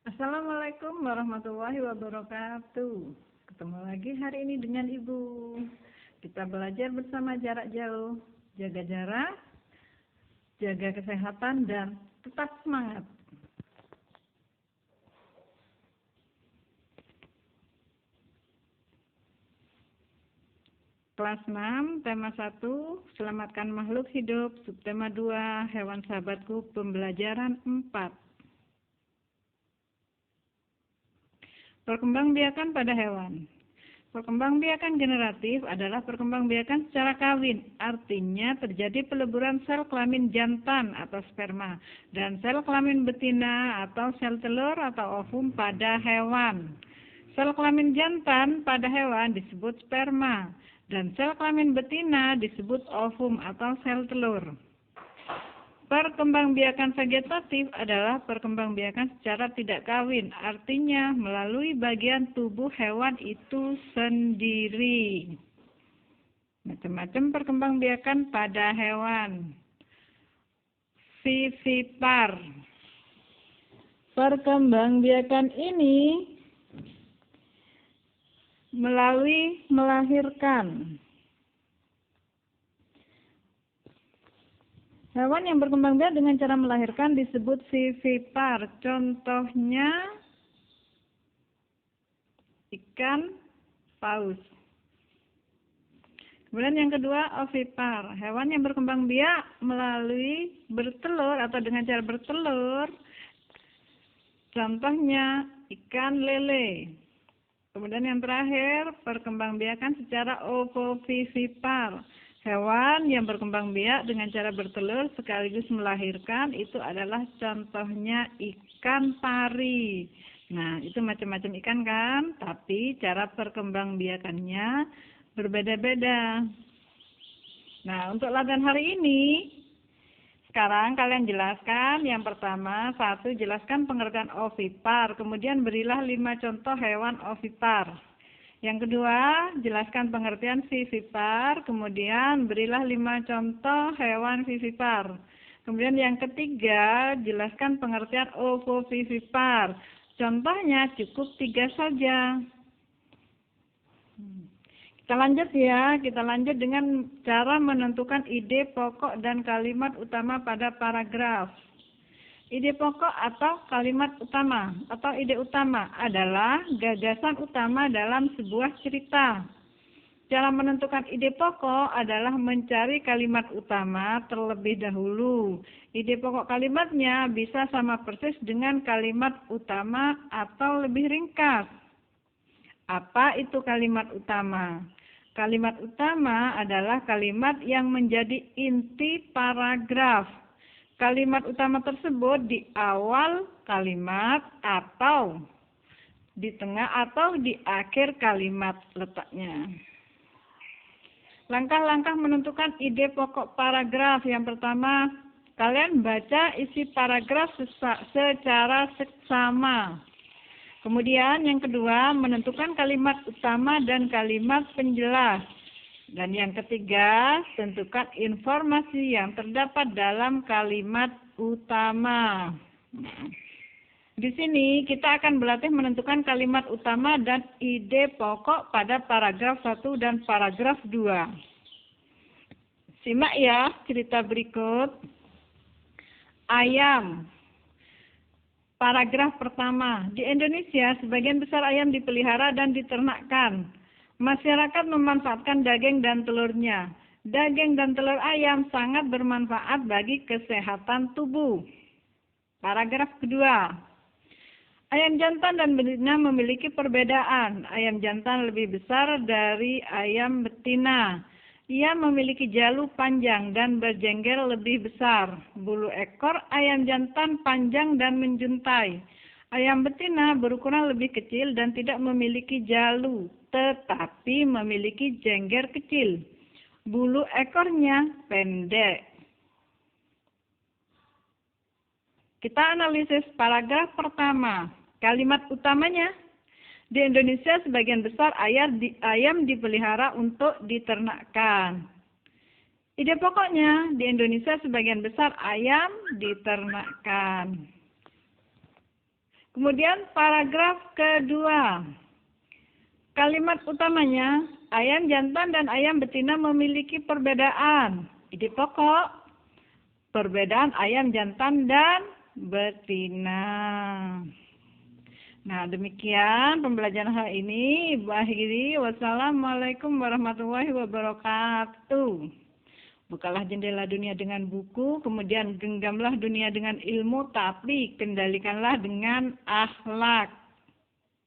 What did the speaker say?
Assalamualaikum warahmatullahi wabarakatuh. Ketemu lagi hari ini dengan Ibu. Kita belajar bersama jarak jauh, jaga jarak, jaga kesehatan, dan tetap semangat. Kelas 6, tema 1, selamatkan makhluk hidup, subtema 2, hewan sahabatku, pembelajaran 4. Perkembangbiakan pada hewan. Perkembangbiakan generatif adalah perkembangbiakan secara kawin, artinya terjadi peleburan sel kelamin jantan atau sperma dan sel kelamin betina atau sel telur atau ovum pada hewan. Sel kelamin jantan pada hewan disebut sperma dan sel kelamin betina disebut ovum atau sel telur. Perkembangbiakan vegetatif adalah perkembangbiakan secara tidak kawin, artinya melalui bagian tubuh hewan itu sendiri. Macam-macam perkembangbiakan pada hewan. Vivipar. Perkembangbiakan ini melalui melahirkan. Hewan yang berkembang biak dengan cara melahirkan disebut vivipar. Contohnya ikan paus. Kemudian yang kedua ovipar. Hewan yang berkembang biak melalui bertelur atau dengan cara bertelur. Contohnya ikan lele. Kemudian yang terakhir perkembangbiakan secara ovovivipar. Hewan yang berkembang biak dengan cara bertelur sekaligus melahirkan itu adalah contohnya ikan pari. Nah, itu macam-macam ikan kan, tapi cara perkembangbiakannya berbeda-beda. Nah, untuk latihan hari ini, sekarang kalian jelaskan. Yang pertama, 1, jelaskan pengertian ovipar, kemudian berilah 5 contoh hewan ovipar. Yang kedua, jelaskan pengertian vivipar, kemudian berilah 5 contoh hewan vivipar. Kemudian yang ketiga, jelaskan pengertian ovovivipar. Contohnya cukup 3 saja. Kita lanjut ya, kita lanjut dengan cara menentukan ide pokok dan kalimat utama pada paragraf. Ide pokok atau kalimat utama atau ide utama adalah gagasan utama dalam sebuah cerita. Cara menentukan ide pokok adalah mencari kalimat utama terlebih dahulu. Ide pokok kalimatnya bisa sama persis dengan kalimat utama atau lebih ringkas. Apa itu kalimat utama? Kalimat utama adalah kalimat yang menjadi inti paragraf. Kalimat utama tersebut di awal kalimat atau di tengah atau di akhir kalimat letaknya. Langkah-langkah menentukan ide pokok paragraf. Yang pertama, kalian baca isi paragraf secara seksama. Kemudian yang kedua, menentukan kalimat utama dan kalimat penjelas. Dan yang ketiga, tentukan informasi yang terdapat dalam kalimat utama. Di sini kita akan berlatih menentukan kalimat utama dan ide pokok pada paragraf 1 dan paragraf 2. Simak ya cerita berikut. Ayam. Paragraf pertama. Di Indonesia, sebagian besar ayam dipelihara dan diternakkan. Masyarakat memanfaatkan daging dan telurnya. Daging dan telur ayam sangat bermanfaat bagi kesehatan tubuh. Paragraf kedua. Ayam jantan dan betina memiliki perbedaan. Ayam jantan lebih besar dari ayam betina. Ia memiliki jalu panjang dan berjengkel lebih besar. Bulu ekor ayam jantan panjang dan menjuntai. Ayam betina berukuran lebih kecil dan tidak memiliki jalu, tetapi memiliki jengger kecil. Bulu ekornya pendek. Kita analisis paragraf pertama. Kalimat utamanya. Di Indonesia sebagian besar ayam dipelihara untuk diternakkan. Ide pokoknya, di Indonesia sebagian besar ayam diternakkan. Kemudian paragraf kedua. Kalimat utamanya, ayam jantan dan ayam betina memiliki perbedaan. Ide pokok, perbedaan ayam jantan dan betina. Nah, demikian pembelajaran hari ini. Ibu akhiri. Wassalamualaikum warahmatullahi wabarakatuh. Bukalah jendela dunia dengan buku, kemudian genggamlah dunia dengan ilmu, tapi kendalikanlah dengan akhlak.